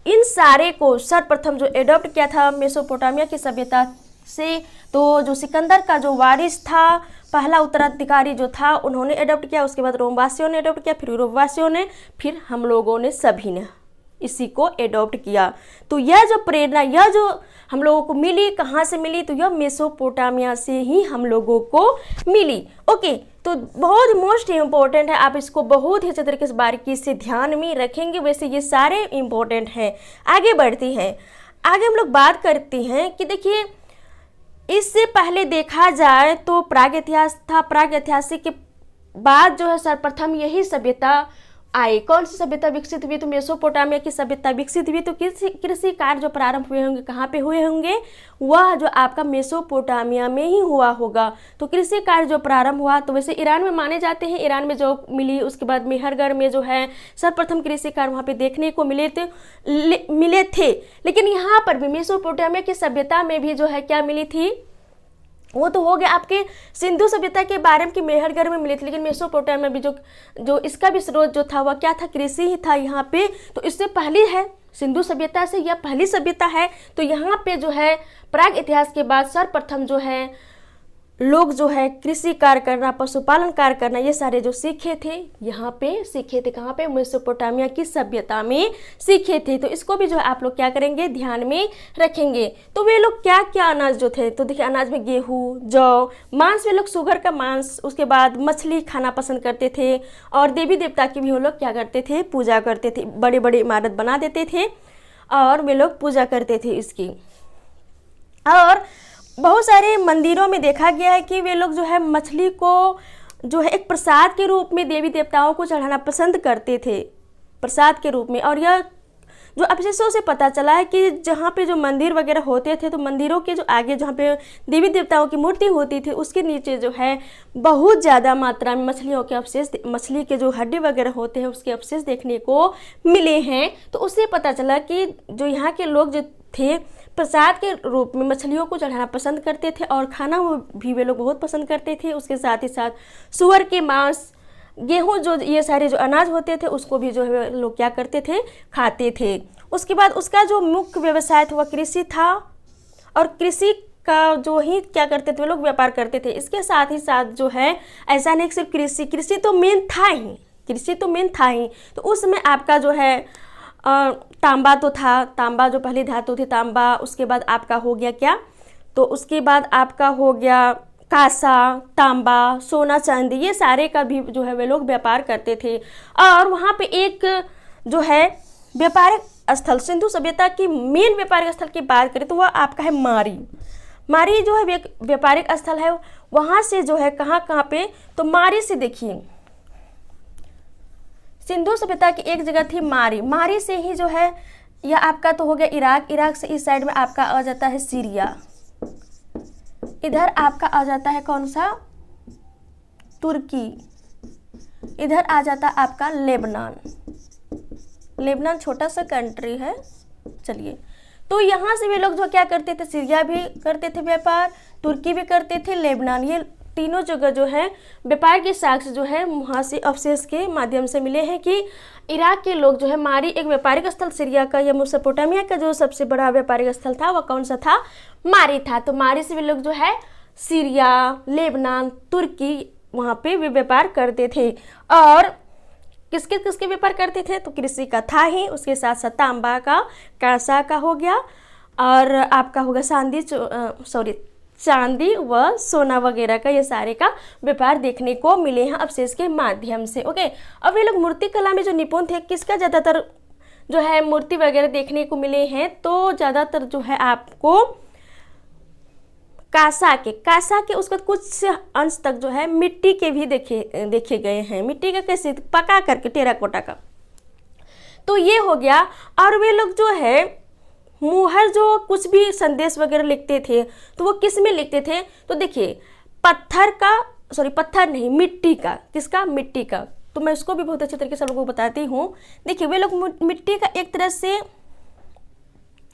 Speaker 1: इन सारे को सर्वप्रथम जो एडॉप्ट किया था मेसोपोटामिया की सभ्यता से, तो जो सिकंदर का जो वारिस था, पहला उत्तराधिकारी जो था, उन्होंने एडॉप्ट किया। उसके बाद रोमवासियों ने एडॉप्ट किया, फिर यूरोपवासियों ने, फिर हम लोगों ने, सभी ने इसी को एडॉप्ट किया। तो यह जो प्रेरणा, यह जो हम लोगों को मिली, कहाँ से मिली? तो यह मेसोपोटामिया से ही हम लोगों को मिली। ओके, तो बहुत मोस्ट इम्पोर्टेंट है, आप इसको बहुत ही अच्छे तरीके से बारीकी से ध्यान में रखेंगे। वैसे ये सारे इम्पोर्टेंट हैं। आगे बढ़ती हैं, आगे हम लोग बात करते हैं कि देखिए, इससे पहले देखा जाए तो प्राग इतिहास था। प्राग ऐतिहासिक के बाद जो है सर्वप्रथम यही सभ्यता आई। कौन सी सभ्यता विकसित हुई? तो मेसोपोटामिया की सभ्यता विकसित हुई। तो कृषि कार्य जो प्रारंभ हुए होंगे, कहाँ पे हुए होंगे? वह जो आपका मेसोपोटामिया में ही हुआ होगा। तो कृषि कार्य जो प्रारंभ हुआ, तो वैसे ईरान में माने जाते हैं, ईरान में जो मिली, उसके बाद मेहरगढ़ में जो है सर्वप्रथम कृषि कार्य वहाँ पे देखने को मिले थे। लेकिन यहाँ पर भी मेसोपोटामिया की सभ्यता में भी जो है क्या मिली थी? वो तो हो गया आपके सिंधु सभ्यता के बारे में कि मेहरगढ़ में मिली थी। लेकिन मेसोपोटामिया में जो इसका भी स्रोत जो था वह क्या था? कृषि ही था यहाँ पे। तो इससे पहली है सिंधु सभ्यता से, यह पहली सभ्यता है। तो यहाँ पे जो है प्राग इतिहास के बाद सर्वप्रथम जो है लोग जो है कृषि कार्य करना, पशुपालन कार्य करना, ये सारे जो सीखे थे, यहाँ पे सीखे थे। कहाँ पे? मेसोपोटामिया की सभ्यता में सीखे थे। तो इसको भी जो है आप लोग क्या करेंगे? ध्यान में रखेंगे। तो वे लोग क्या क्या अनाज जो थे, तो देखिए अनाज में गेहूँ, जौ, मांस, वे लोग सुगर का मांस, उसके बाद मछली खाना पसंद करते थे। और देवी देवता की भी वो लोग क्या करते थे? पूजा करते थे। बड़े बड़े इमारत बना देते थे और वे लोग पूजा करते थे इसकी। और बहुत सारे मंदिरों में देखा गया है कि वे लोग जो है मछली को जो है एक प्रसाद के रूप में देवी देवताओं को चढ़ाना पसंद करते थे, प्रसाद के रूप में। और यह जो अवशेषों से पता चला है कि जहाँ पे जो मंदिर वगैरह होते थे, तो मंदिरों के जो आगे जहाँ पे देवी देवताओं की मूर्ति होती थी, उसके नीचे जो है बहुत ज़्यादा मात्रा में मछलियों के अवशेष, मछली के जो हड्डी वगैरह होते हैं उसके अवशेष देखने को मिले हैं। तो उससे पता चला कि जो यहाँ के लोग जो थे प्रसाद के रूप में मछलियों को चढ़ाना पसंद करते थे और खाना भी वे लोग बहुत पसंद करते थे। उसके साथ ही साथ सुअर के मांस, गेहूं, जो ये सारे जो अनाज होते थे उसको भी जो है लोग क्या करते थे? खाते थे। उसके बाद उसका जो मुख्य व्यवसाय था वह कृषि था। और कृषि का जो ही क्या करते थे? वे लोग व्यापार करते थे। इसके साथ ही साथ जो है ऐसा नहीं सिर्फ कृषि तो मेन था ही, कृषि तो मेन था ही। तो उस समय आपका जो है तांबा तो था, तांबा जो पहली धातु थी तांबा। उसके बाद आपका हो गया क्या? तो उसके बाद आपका हो गया कांसा, तांबा, सोना, चांदी, ये सारे का भी जो है वे लोग व्यापार करते थे। और वहाँ पे एक जो है व्यापारिक स्थल, सिंधु सभ्यता की मेन व्यापारिक स्थल की बात करें तो वह आपका है मारी। मारी जो है व्यापारिक स्थल है। वहाँ से जो है कहाँ कहाँ पे? तो मारी से देखिए, सिंधु सभ्यता की एक जगह थी मारी। मारी से ही जो है यह आपका तो हो गया इराक। इराक से इस साइड में आपका आ जाता है सीरिया। इधर आपका आ जाता है कौन सा? तुर्की। इधर आ जाता है आपका लेबनान। लेबनान छोटा सा कंट्री है। चलिए, तो यहाँ से वे लोग जो क्या करते थे? सीरिया भी करते थे व्यापार, तुर्की भी करते थे, लेबनान, ये तीनों जगह जो है व्यापार के साक्ष्य जो है वहाँ से अवशेष के माध्यम से मिले हैं कि इराक के लोग जो है मारी एक व्यापारिक स्थल, सीरिया का या मेसोपोटामिया का जो सबसे बड़ा व्यापारिक स्थल था वह कौन सा था? मारी था। तो मारी से वे लोग जो है सीरिया, लेबनान, तुर्की, वहाँ पे वे व्यापार करते थे। और किसके किसके व्यापार करते थे? तो कृषि का था ही, उसके साथ साथ तांबा का, कांसा का हो गया, और आपका होगा चांदी व सोना वगैरह का, ये सारे का व्यापार देखने को मिले हैं अवशेष के माध्यम से। ओके, अब ये लोग मूर्ति कला में जो निपुण थे, किसका ज़्यादातर जो है मूर्ति वगैरह देखने को मिले हैं? तो ज़्यादातर जो है आपको कासा के उसका कुछ अंश तक जो है मिट्टी के भी देखे गए हैं। मिट्टी का कैसे, पका करके, टेराकोटा का। तो ये हो गया। और वे लोग जो है मुहर जो कुछ भी संदेश वगैरह लिखते थे तो वो किस में लिखते थे, तो देखिए पत्थर नहीं, मिट्टी का। किसका? मिट्टी का। तो मैं उसको भी बहुत अच्छे तरीके से लोगों को बताती हूँ। देखिए वे लोग मिट्टी का एक तरह से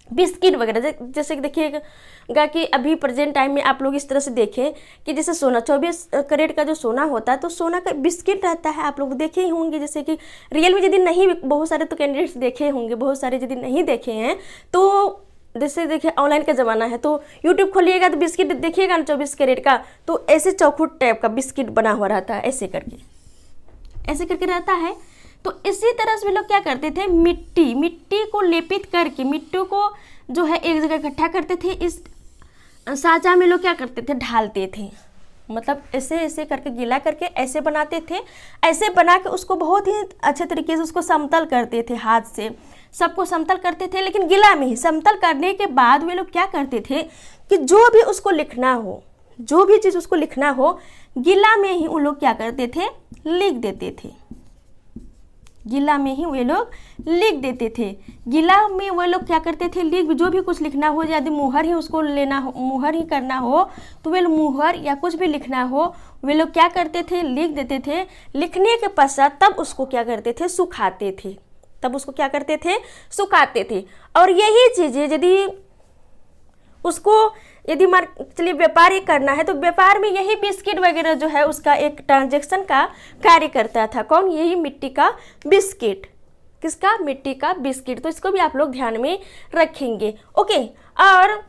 Speaker 1: बिस्किट वगैरह, जैसे कि देखिएगा कि अभी प्रेजेंट टाइम में आप लोग इस तरह से देखें कि जैसे सोना 24 कैरेट का जो सोना होता है तो सोना का बिस्किट रहता है, आप लोग देखे ही होंगे। जैसे कि रियल में यदि नहीं, बहुत सारे तो कैंडिडेट्स देखे होंगे, बहुत सारे यदि नहीं देखे हैं तो जैसे देखिए ऑनलाइन का ज़माना है तो यूट्यूब खोलिएगा तो बिस्किट देखिएगा ना 24 कैरेट का, तो ऐसे चौखुट टाइप का बिस्किट बना हुआ रहता है, ऐसे करके रहता है। तो इसी तरह से वे लोग क्या करते थे, मिट्टी को लेपित करके, मिट्टी को जो है एक जगह इकट्ठा करते थे, इस साँचा में लोग क्या करते थे, ढालते थे। मतलब ऐसे करके गीला करके ऐसे बनाते थे। ऐसे बना के उसको बहुत ही अच्छे तरीके से उसको समतल करते थे, हाथ से सबको समतल करते थे। लेकिन गीला में ही समतल करने के बाद वे लोग क्या करते थे कि जो भी उसको लिखना हो, जो भी चीज़ उसको लिखना हो, गीला में ही उन लोग क्या करते थे, लिख देते थे। गीला में ही वे लोग लिख देते थे। गीला में वे लोग क्या करते थे, जो भी कुछ लिखना हो, यदि मुहर ही उसको लेना हो, मुहर ही करना हो, तो वे मुहर या कुछ भी लिखना हो, वे लोग क्या करते थे, लिख देते थे। लिखने के पश्चात तब उसको क्या करते थे, सुखाते थे। सुखाते थे। और यही चीज़ें यदि चलिए व्यापार ही करना है तो व्यापार में यही बिस्किट वगैरह जो है उसका एक ट्रांजैक्शन का कार्य करता था। कौन? यही मिट्टी का बिस्किट। किसका? मिट्टी का बिस्किट। तो इसको भी आप लोग ध्यान में रखेंगे। ओके। और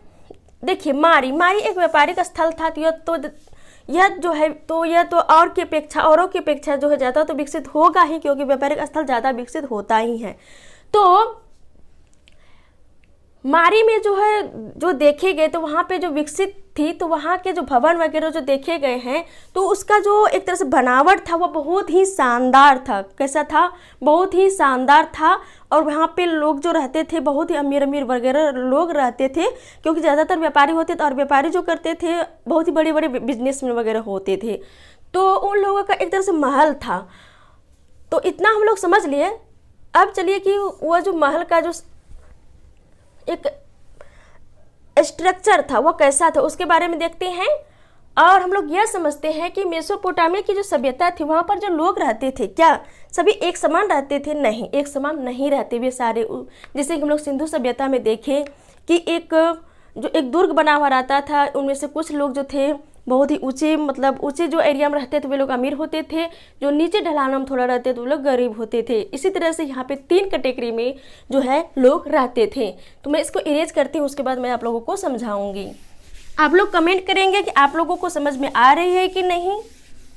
Speaker 1: देखिए मारी एक व्यापारिक स्थल था। यह तो औरों की अपेक्षा जो है ज़्यादा तो विकसित होगा ही, क्योंकि व्यापारिक स्थल ज़्यादा विकसित होता ही है। तो मारी में जो देखे गए तो वहाँ पे जो विकसित थी, तो वहाँ के जो भवन वगैरह जो देखे गए हैं तो उसका जो एक तरह से बनावट था वो बहुत ही शानदार था। कैसा था? बहुत ही शानदार था। और वहाँ पे लोग जो रहते थे बहुत ही अमीर वगैरह लोग रहते थे, क्योंकि ज़्यादातर व्यापारी होते थे और व्यापारी जो करते थे बहुत ही बड़े बड़े बिजनेसमैन वगैरह होते थे। तो उन लोगों का एक तरह से महल था। तो इतना हम लोग समझ लिए। अब चलिए कि वो जो महल का जो एक स्ट्रक्चर था वो कैसा था उसके बारे में देखते हैं। और हम लोग यह समझते हैं कि मेसोपोटामिया की जो सभ्यता थी वहाँ पर जो लोग रहते थे, क्या सभी एक समान रहते थे? नहीं, एक समान नहीं रहते वे सारे। जैसे कि हम लोग सिंधु सभ्यता में देखें कि एक दुर्ग बना हुआ रहता था, उनमें से कुछ लोग जो थे बहुत ही ऊंचे जो एरिया में रहते थे वे लोग अमीर होते थे, जो नीचे ढलान में थोड़ा रहते थे वो लोग गरीब होते थे। इसी तरह से यहाँ पे 3 कैटेगरी में जो है लोग रहते थे। तो मैं इसको इरेज करती हूँ, उसके बाद मैं आप लोगों को समझाऊंगी। आप लोग कमेंट करेंगे कि आप लोगों को समझ में आ रही है कि नहीं।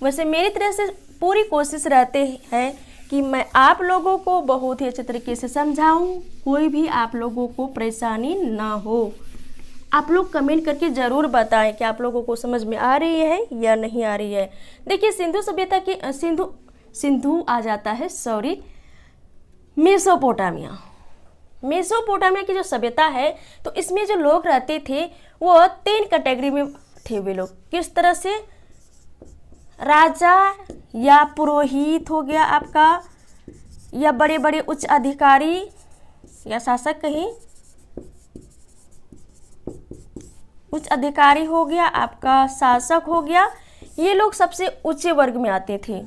Speaker 1: वैसे मेरी तरह से पूरी कोशिश रहते हैं कि मैं आप लोगों को बहुत ही अच्छे तरीके से समझाऊँ, कोई भी आप लोगों को परेशानी ना हो। आप लोग कमेंट करके ज़रूर बताएं कि आप लोगों को समझ में आ रही है या नहीं आ रही है। देखिए सिंधु सभ्यता की सिंधु आ जाता है, मेसोपोटामिया की जो सभ्यता है तो इसमें जो लोग रहते थे वो 3 कैटेगरी में थे। वे लोग किस तरह से? राजा या पुरोहित हो गया आपका, या बड़े बड़े उच्च अधिकारी या शासक, कहीं उच्च अधिकारी हो गया आपका, शासक हो गया, ये लोग सबसे ऊंचे वर्ग में आते थे।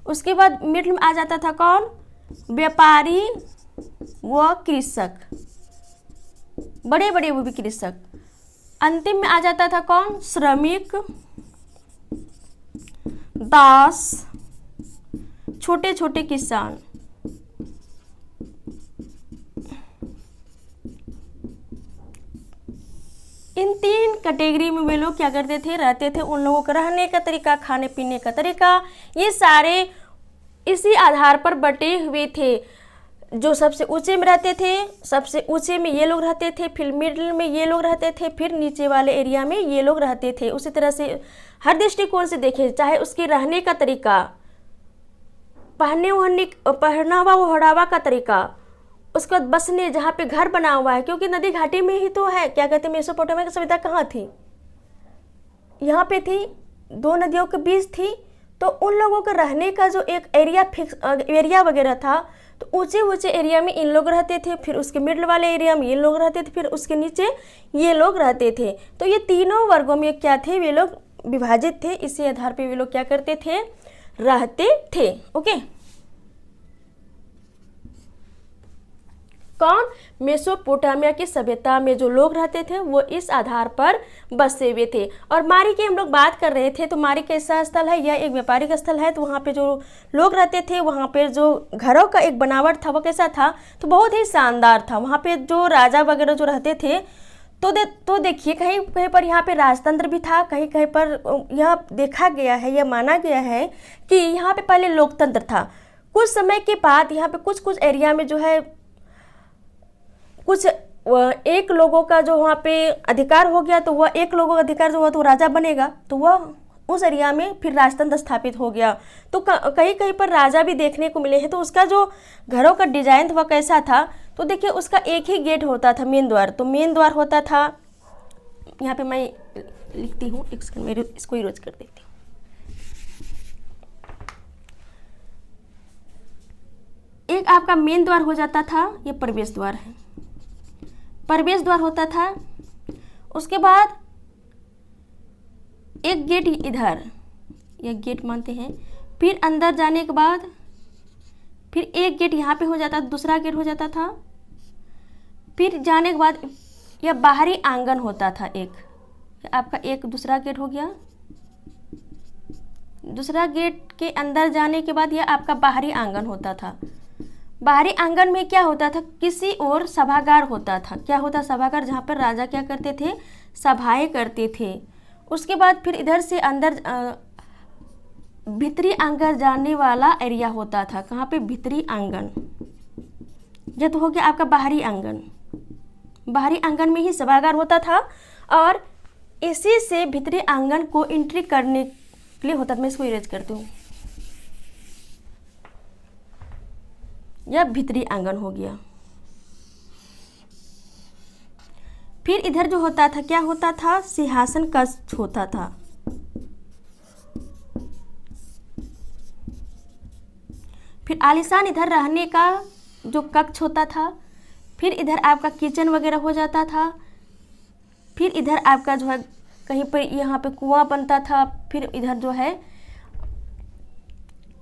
Speaker 1: उसके बाद मिडिल में आ जाता था कौन? व्यापारी व कृषक, बड़े बड़े वो भी कृषक। अंतिम में आ जाता था कौन? श्रमिक, दास, छोटे छोटे किसान। इन 3 कैटेगरी में वे लोग क्या करते थे, रहते थे। उन लोगों का रहने का तरीका, खाने पीने का तरीका, ये सारे इसी आधार पर बटे हुए थे। जो सबसे ऊंचे में रहते थे, सबसे ऊंचे में ये लोग रहते थे, फिर मिडिल में ये लोग रहते थे, फिर नीचे वाले एरिया में ये लोग रहते थे। उसी तरह से हर दृष्टिकोण से देखें, चाहे उसके रहने का तरीका, पहनावा ओढ़ावा का तरीका, उसके बाद बसने जहाँ पे घर बना हुआ है, क्योंकि नदी घाटी में ही तो है। क्या कहते हैं, मेसोपोटामिया की सभ्यता कहाँ थी, यहाँ पे थी, 2 नदियों के बीच थी। तो उन लोगों का रहने का जो एक एरिया फिक्स एरिया वगैरह था, तो ऊंचे ऊंचे एरिया में इन लोग रहते थे, फिर उसके मिडल वाले एरिया में ये लोग रहते थे, फिर उसके नीचे ये लोग रहते थे। तो ये तीनों वर्गों में क्या थे, वे लोग विभाजित थे। इसी आधार पे वे लोग क्या करते थे, रहते थे। ओके, कौन, मेसोपोटामिया की सभ्यता में जो लोग रहते थे वो इस आधार पर बसे हुए थे। और मारी की हम लोग बात कर रहे थे, तो मारी कैसा स्थल है, यह एक व्यापारिक स्थल है। तो वहाँ पे जो लोग रहते थे, वहाँ पे जो घरों का एक बनावट था वो कैसा था, तो बहुत ही शानदार था। वहाँ पे जो राजा वगैरह जो रहते थे, तो देखिए कहीं कहीं पर यहाँ पे राजतंत्र भी था, कहीं कहीं पर यह देखा गया है, यह माना गया है कि यहाँ पे पहले लोकतंत्र था। कुछ समय के बाद यहाँ पे कुछ कुछ एरिया में जो है कुछ एक लोगों का जो वहाँ पे अधिकार हो गया, तो वह एक लोगों का अधिकार जो हुआ तो राजा बनेगा, तो वह उस एरिया में फिर राजतंत्र स्थापित हो गया। तो कहीं कहीं पर राजा भी देखने को मिले हैं। तो उसका जो घरों का डिजाइन था वह कैसा था, तो देखिए उसका एक ही गेट होता था, मेन द्वार। तो मेन द्वार होता था, यहाँ पे मैं लिखती हूँ, एक सेकंड में इसको इरेज कर देती हूँ। एक आपका मेन द्वार हो जाता था, ये प्रवेश द्वार है, प्रवेश द्वार होता था। उसके बाद एक गेट इधर, ये गेट मानते हैं। फिर अंदर जाने के बाद फिर एक गेट यहाँ पे हो जाता, दूसरा गेट हो जाता था। फिर जाने के बाद यह बाहरी आंगन होता था, एक आपका एक दूसरा गेट हो गया। दूसरा गेट के अंदर जाने के बाद यह आपका बाहरी आंगन होता था। बाहरी आंगन में क्या होता था, किसी और सभागार होता था। क्या होता, सभागार, जहाँ पर राजा क्या करते थे, सभाएं करते थे। उसके बाद फिर इधर से अंदर भीतरी आंगन जाने वाला एरिया होता था। कहाँ पे, भीतरी आंगन। यह तो हो गया आपका बाहरी आंगन। बाहरी आंगन में ही सभागार होता था और इसी से भीतरी आंगन को एंट्री करने के लिए होता था। मैं इसको इरेज करती हूँ, यह भीतरी आंगन हो गया। फिर इधर जो होता था, क्या होता था, सिंहासन कक्ष होता था। फिर आलीशान इधर रहने का जो कक्ष होता था। फिर इधर आपका किचन वगैरह हो जाता था। फिर इधर आपका जो है कहीं पर यहाँ पे कुआं बनता था। फिर इधर जो है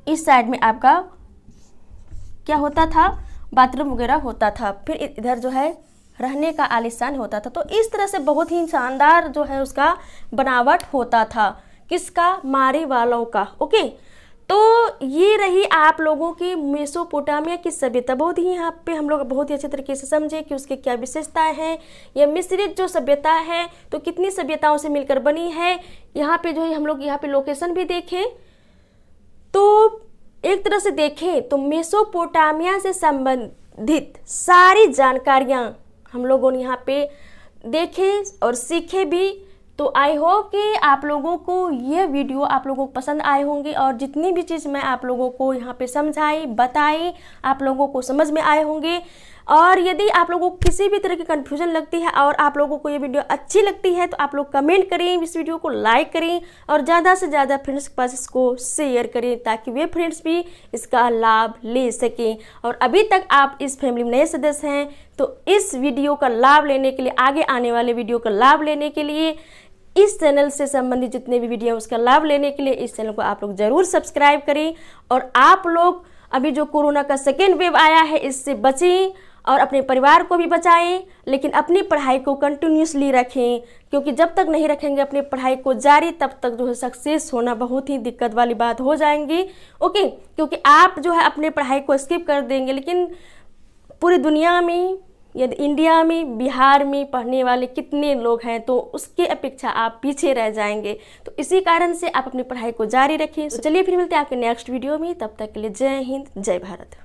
Speaker 1: इस साइड में आपका क्या होता था, बाथरूम वगैरह होता था। फिर इधर जो है रहने का आलीशान होता था। तो इस तरह से बहुत ही शानदार जो है उसका बनावट होता था, किसका, मारी वालों का। ओके, तो ये रही आप लोगों की मेसोपोटामिया की सभ्यता। बहुत ही यहाँ पे हम लोग बहुत ही अच्छे तरीके से समझे कि उसके क्या विशेषताएं हैं। यह मिश्रित जो सभ्यता है तो कितनी सभ्यताओं से मिलकर बनी है। यहाँ पे जो है हम लोग यहाँ पे लोकेशन भी देखें, तो एक तरह से देखें तो मेसोपोटामिया से संबंधित सारी जानकारियाँ हम लोगों ने यहाँ पे देखे और सीखे भी। तो आई होप कि आप लोगों को ये वीडियो आप लोगों को पसंद आए होंगे और जितनी भी चीज़ मैं आप लोगों को यहाँ पे समझाई बताई आप लोगों को समझ में आए होंगे। और यदि आप लोगों को किसी भी तरह की कन्फ्यूजन लगती है और आप लोगों को ये वीडियो अच्छी लगती है तो आप लोग कमेंट करें, इस वीडियो को लाइक करें और ज़्यादा से ज़्यादा फ्रेंड्स के पास इसको शेयर करें ताकि वे फ्रेंड्स भी इसका लाभ ले सकें। और अभी तक आप इस फैमिली में नए सदस्य हैं तो इस वीडियो का लाभ लेने के लिए, आगे आने वाले वीडियो का लाभ लेने के लिए, इस चैनल से संबंधित जितने भी वीडियो हैं उसका लाभ लेने के लिए इस चैनल को आप लोग ज़रूर सब्सक्राइब करें। और आप लोग अभी जो कोरोना का सेकेंड वेव आया है इससे बचें और अपने परिवार को भी बचाएं, लेकिन अपनी पढ़ाई को कंटिन्यूसली रखें, क्योंकि जब तक नहीं रखेंगे अपनी पढ़ाई को जारी तब तक जो है सक्सेस होना बहुत ही दिक्कत वाली बात हो जाएंगी। ओके, क्योंकि आप जो है अपने पढ़ाई को स्किप कर देंगे, लेकिन पूरी दुनिया में यदि इंडिया में, बिहार में पढ़ने वाले कितने लोग हैं तो उसके अपेक्षा आप पीछे रह जाएंगे। तो इसी कारण से आप अपनी पढ़ाई को जारी रखें। तो चलिए फिर मिलते हैं आपके नेक्स्ट वीडियो में, तब तक के लिए जय हिंद, जय भारत।